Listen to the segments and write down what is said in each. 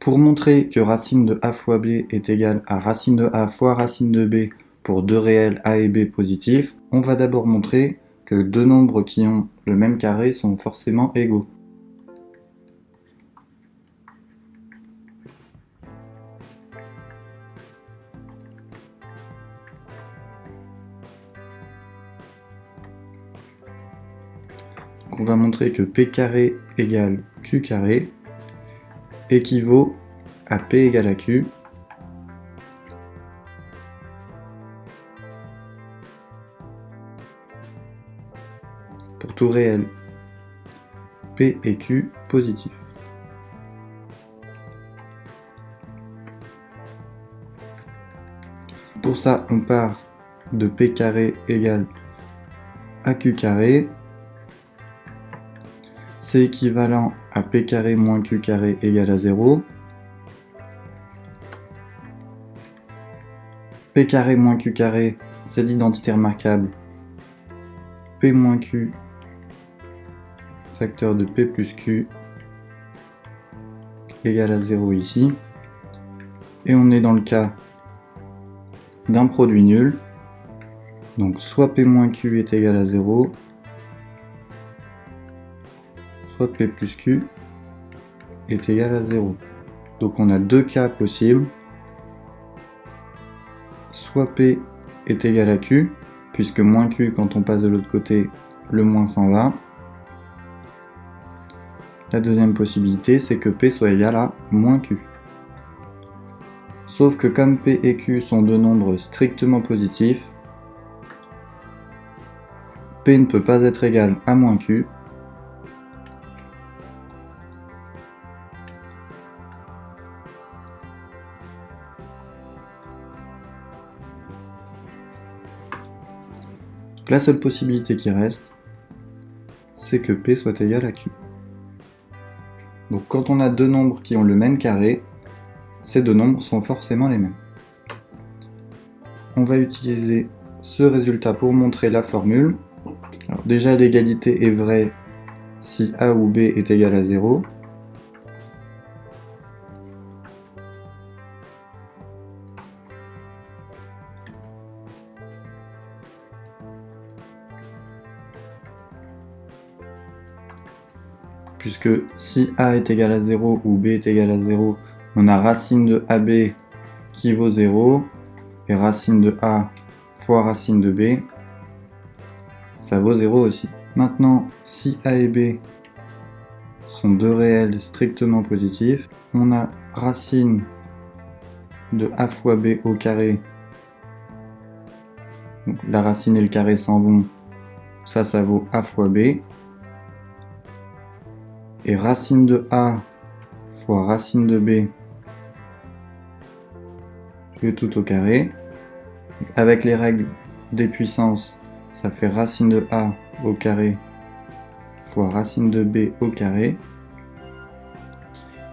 Pour montrer que racine de a fois b est égale à racine de a fois racine de b pour deux réels a et b positifs, on va d'abord montrer que deux nombres qui ont le même carré sont forcément égaux. Donc on va montrer que p carré égale q carré équivaut à p égale à q pour tout réel p et q positifs. Pour ça, on part de p carré égale aq carré. C'est équivalent à p carré moins q carré égale à 0. P carré moins q carré, c'est l'identité remarquable p moins q facteur de p plus q égale à 0 ici. Et on est dans le cas d'un produit nul. Donc soit p moins q est égal à 0, soit p plus q est égal à 0. Donc on a deux cas possibles. Soit p est égal à q, puisque moins q, quand on passe de l'autre côté, le moins s'en va. La deuxième possibilité, c'est que p soit égal à moins q. Sauf que comme p et q sont deux nombres strictement positifs, p ne peut pas être égal à moins q. La seule possibilité qui reste, c'est que p soit égal à q. Donc quand on a deux nombres qui ont le même carré, ces deux nombres sont forcément les mêmes. On va utiliser ce résultat pour montrer la formule. Alors déjà, l'égalité est vraie si a ou b est égal à 0. Puisque si a est égal à 0 ou b est égal à 0, on a racine de ab qui vaut 0, et racine de a fois racine de b, ça vaut 0 aussi. Maintenant, si a et b sont deux réels strictement positifs, on a racine de a fois b au carré, donc la racine et le carré s'en vont, ça vaut a fois b, et racine de a fois racine de b, le tout au carré. Avec les règles des puissances, ça fait racine de a au carré fois racine de b au carré.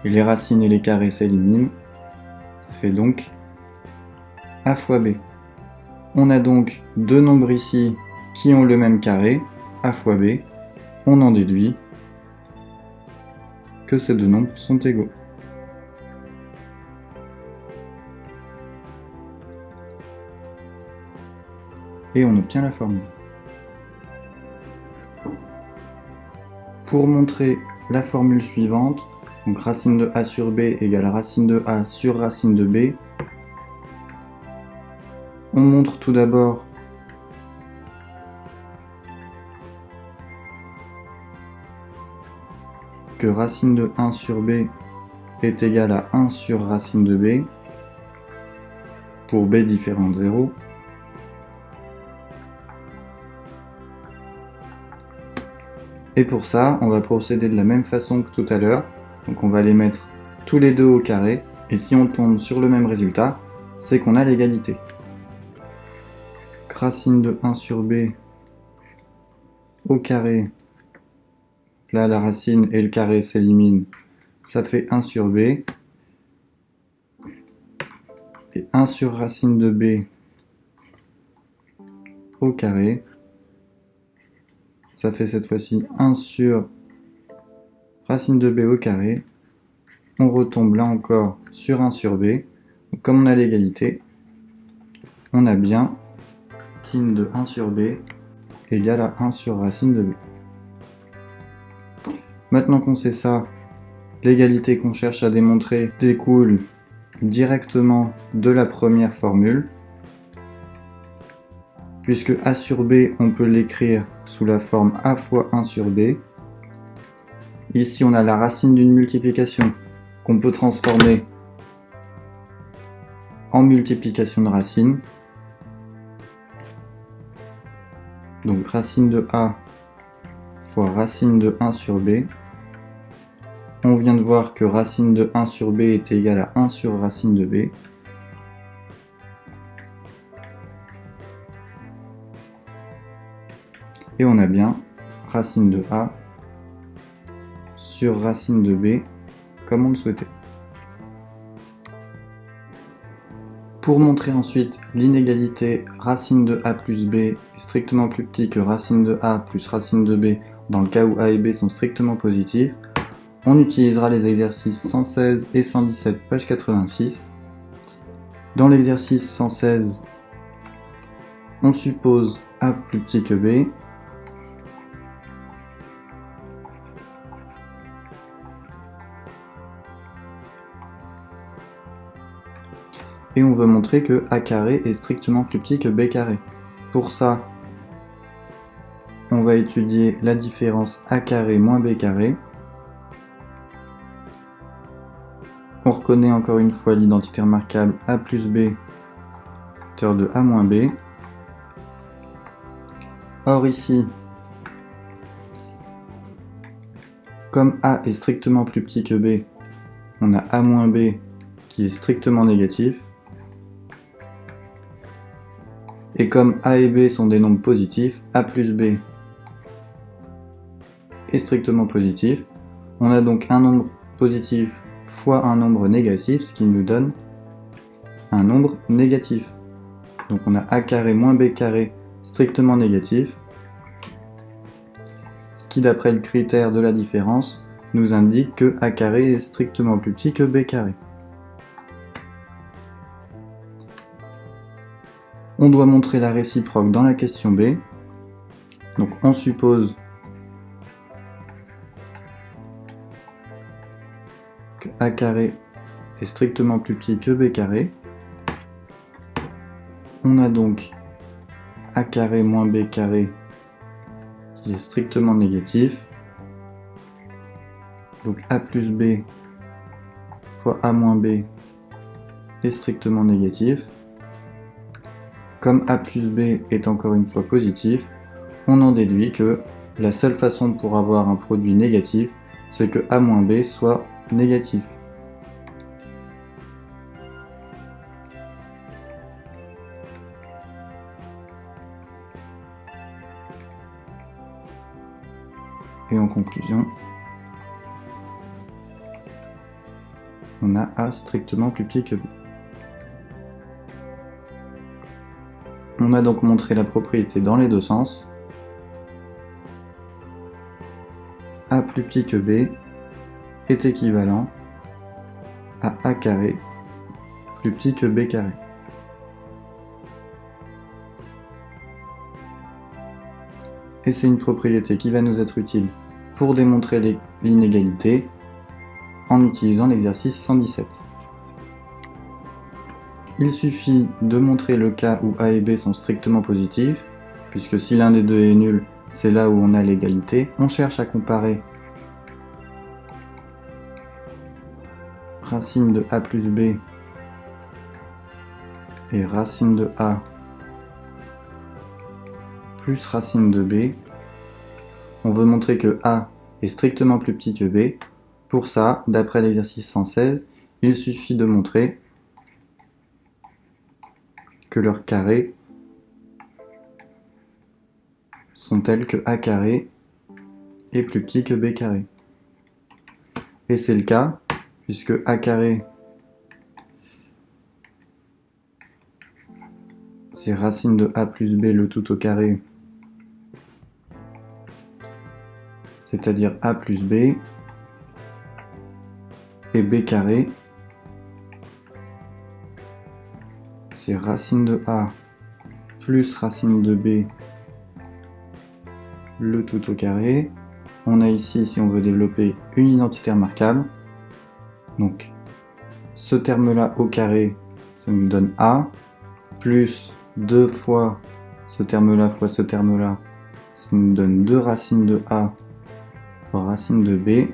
Et les racines et les carrés s'éliminent. Ça fait donc a fois b. On a donc deux nombres ici qui ont le même carré, a fois b. On en déduit que ces deux nombres sont égaux. Et on obtient la formule. Pour montrer la formule suivante, donc racine de a sur b égale racine de a sur racine de b, on montre tout d'abord que racine de 1 sur b est égale à 1 sur racine de b pour b différent de 0. Et pour ça, on va procéder de la même façon que tout à l'heure. Donc on va les mettre tous les deux au carré. Et si on tombe sur le même résultat, c'est qu'on a l'égalité. Racine de 1 sur b au carré. Là, la racine et le carré s'éliminent. Ça fait 1 sur b. Et 1 sur racine de b au carré. Ça fait cette fois-ci 1 sur racine de b au carré. on retombe là encore sur 1 sur b. Donc, comme on a l'égalité, on a bien racine de 1 sur b égale à 1 sur racine de b. Maintenant qu'on sait ça, l'égalité qu'on cherche à démontrer découle directement de la première formule, puisque a sur b, on peut l'écrire sous la forme a fois 1 sur b. Ici, on a la racine d'une multiplication qu'on peut transformer en multiplication de racines. Donc racine de a fois racine de 1 sur b. On vient de voir que racine de 1 sur b est égale à 1 sur racine de b. Et on a bien racine de a sur racine de b, comme on le souhaitait. Pour montrer ensuite l'inégalité racine de a plus b est strictement plus petit que racine de a plus racine de b dans le cas où a et b sont strictement positifs, on utilisera les exercices 116 et 117, page 86. Dans l'exercice 116, on suppose a plus petit que b. Et on veut montrer que a carré est strictement plus petit que b carré. Pour ça, on va étudier la différence a carré moins b carré. On reconnaît encore une fois l'identité remarquable a plus b, hauteur de a moins b. Or ici, comme a est strictement plus petit que b, on a a moins b qui est strictement négatif. Et comme a et b sont des nombres positifs, a plus b est strictement positif. On a donc un nombre positif fois un nombre négatif, ce qui nous donne un nombre négatif. Donc on a a carré moins b carré strictement négatif, ce qui d'après le critère de la différence nous indique que a carré est strictement plus petit que b carré. On doit montrer la réciproque dans la question B. Donc on suppose que a carré est strictement plus petit que b carré. On a donc a carré moins b carré qui est strictement négatif. Donc a plus b fois a moins b est strictement négatif. Comme a plus b est encore une fois positif, on en déduit que la seule façon pour avoir un produit négatif, c'est que a moins b soit négatif. Et en conclusion, on a a strictement plus petit que b. On a donc montré la propriété dans les deux sens. A plus petit que b est équivalent à a carré plus petit que b carré. Et c'est une propriété qui va nous être utile pour démontrer l'inégalité en utilisant l'exercice 117. Il suffit de montrer le cas où a et b sont strictement positifs, puisque si l'un des deux est nul, c'est là où on a l'égalité. On cherche à comparer racine de a plus b et racine de a plus racine de b. On veut montrer que a est strictement plus petit que b. Pour ça, d'après l'exercice 116, il suffit de montrer que leurs carrés sont tels que a carré est plus petit que b carré. Et c'est le cas, puisque a carré c'est racine de a plus b le tout au carré, c'est-à-dire a plus b, et b carré, c'est racine de a plus racine de b, le tout au carré. On a ici, si on veut développer, une identité remarquable. Donc, ce terme-là au carré, ça nous donne a, plus 2 fois ce terme-là fois ce terme-là, ça nous donne 2 racines de a fois racine de b,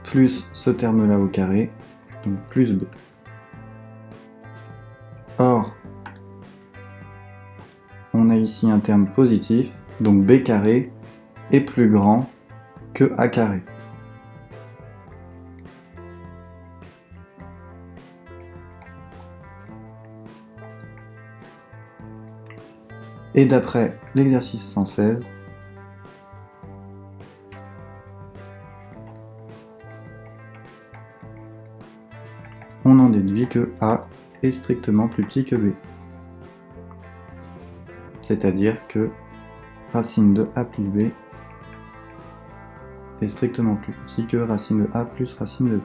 plus ce terme-là au carré, donc plus b. Or, on a ici un terme positif, donc b carré est plus grand que a carré. Et d'après l'exercice 116, on en déduit que a est strictement plus petit que b. C'est-à-dire que racine de a plus b est strictement plus petit que racine de a plus racine de b.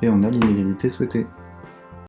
Et on a l'inégalité souhaitée.